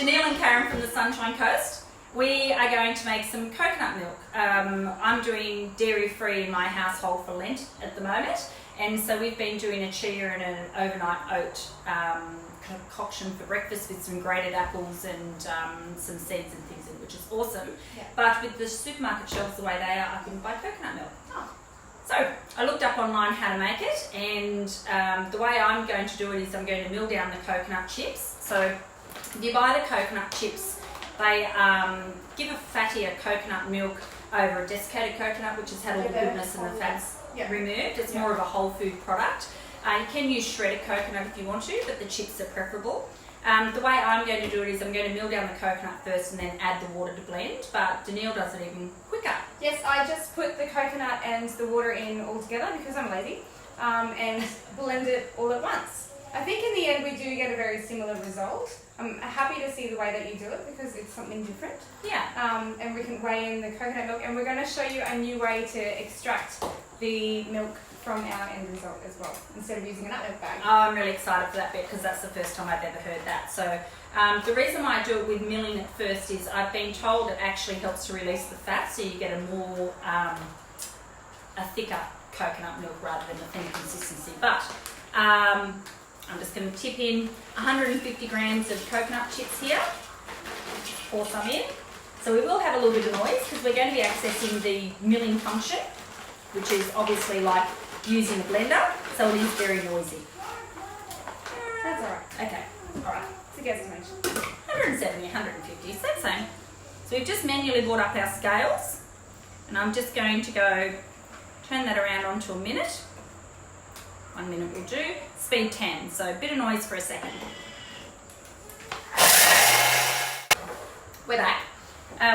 Daneyl and Karen from the Sunshine Coast. We are going to make some coconut milk. I'm doing dairy-free in my household for Lent at the moment, and so we've been doing a chia and an overnight oat concoction for breakfast with some grated apples and some seeds and things in it, which is awesome. Yeah. But with the supermarket shelves the way they are, I can buy coconut milk. Oh. So I looked up online how to make it, and the way I'm going to do it is I'm going to mill down the coconut chips. So if you buy the coconut chips, they give a fattier coconut milk over a desiccated coconut, which has had all the goodness and the fats removed. It's more of a whole food product. You can use shredded coconut if you want to, but the chips are preferable. The way I'm going to do it is I'm going to mill down the coconut first and then add the water to blend, but Daneyl does it even quicker. Yes, I just put the coconut and the water in all together because I'm lazy, and blend it all at once. I think in the end we do get a very similar result. I'm happy to see the way that you do it because it's something different. Yeah. And we can weigh in the coconut milk, and we're going to show you a new way to extract the milk from our end result as well, instead of using a nut milk bag. Oh, I'm really excited for that bit because that's the first time I've ever heard that. So the reason why I do it with milling it first is I've been told it actually helps to release the fat, so you get a more, a thicker coconut milk rather than a thin consistency. But I'm just going to tip in 150 grams of coconut chips here, pour some in. So we will have a little bit of noise because we're going to be accessing the milling function, which is obviously like using a blender, so it is very noisy. That's alright. Okay, alright. It's a guesstimation. 170, 150, so same. So we've just manually brought up our scales, and I'm just going to go turn that around onto a minute. 1 minute will do. Speed 10, so a bit of noise for a second. We're back.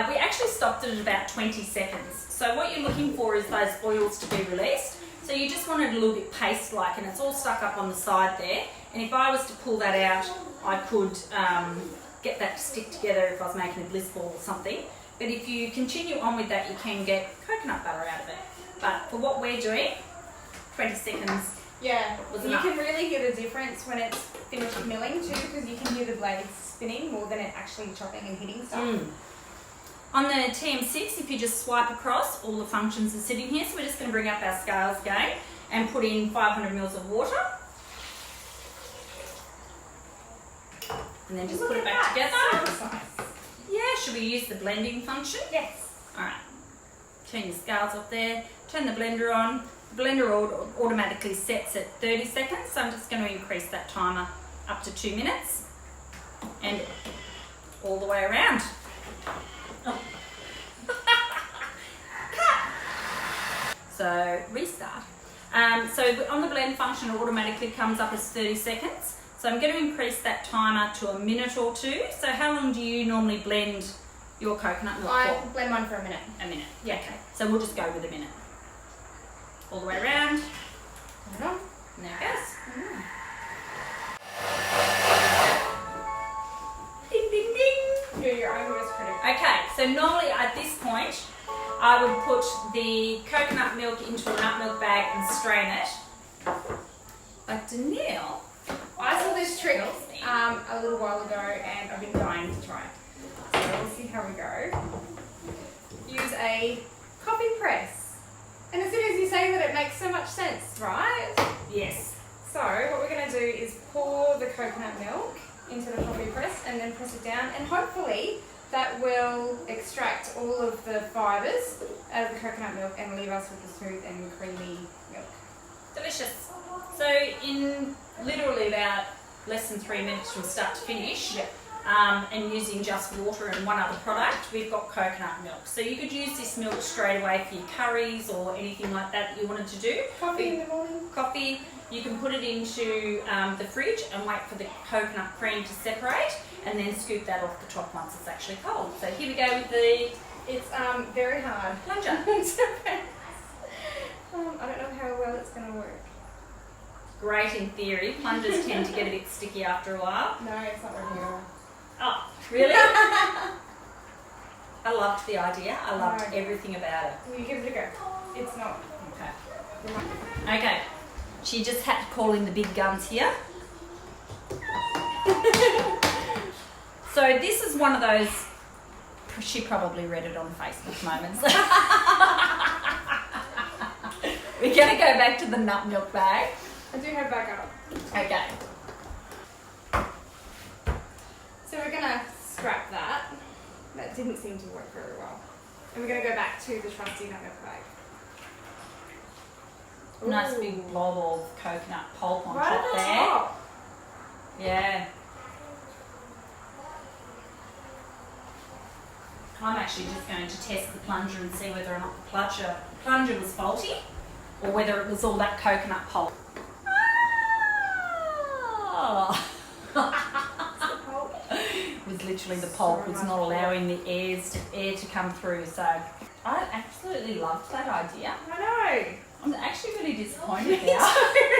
We actually stopped it at about 20 seconds. So what you're looking for is those oils to be released. So you just want it a little bit paste-like, and it's all stuck up on the side there. And if I was to pull that out, I could get that to stick together if I was making a bliss ball or something. But if you continue on with that, you can get coconut butter out of it. But for what we're doing, 20 seconds. Yeah, was you enough. can really hear the difference when it's finished milling too, because you can hear the blades spinning more than it actually chopping and hitting stuff. On the TM6, if you just swipe across, all the functions are sitting here. So we're just going to bring up our scales again and put in 500 mils of water. And then just put it back together. Yeah, should we use the blending function? Yes. Alright. Turn your scales up there. Turn the blender on. The blender automatically sets at 30 seconds. So I'm just going to increase that timer up to 2 minutes. And all the way around. Oh. So restart. So on the blend function, it automatically comes up as 30 seconds. So I'm going to increase that timer to a minute or two. So how long do you normally blend your coconut milk for? I blend mine for a minute. A minute. Yeah. Okay. So we'll just go with a minute. All the way around. Turn it on. And there it goes. Ding, ding, ding. You're your own worst critic. Okay, so normally at this point, I would put the coconut milk into a nut milk bag and strain it. But Daneyl, I saw this trick a little while ago, and I've been dying to try it. So we'll see how we go. Use a coffee press. And as soon as you say that, it makes so much sense, right? Yes. So what we're going to do is pour the coconut milk into the coffee press and then press it down, and hopefully that will extract all of the fibres out of the coconut milk and leave us with the smooth and creamy milk. Delicious. So in literally about less than 3 minutes from start to finish, and using just water and one other product, we've got coconut milk. So you could use this milk straight away for your curries or anything like that you wanted to do. Coffee in the morning. Coffee. You can put it into the fridge and wait for the coconut cream to separate, and then scoop that off the top once it's actually cold. So here we go with the... It's very hard. Plunger. I don't know how well it's going to work. Great in theory. Plungers tend to get a bit sticky after a while. No, it's not working at all. Oh, really? I loved the idea. I loved everything about it. Will you give it a go? It's not. Okay. Okay. She just had to call in the big guns here. So So this is one of those, she probably read it on Facebook moments. We're going to go back to the nut milk bag. I do have backup. Okay. So we're going to scrap that. That didn't seem to work very well. And we're going to go back to the trusty nut milk bag. Nice Ooh. big blob of coconut pulp on Right top at the there. top. Yeah. I'm actually just going to test the plunger and see whether or not the plunger was faulty or whether it was all that coconut pulp. Ah! It was literally the pulp was not allowing the air to come through. So I absolutely loved that idea. I know. I'm actually really disappointed Me now. too.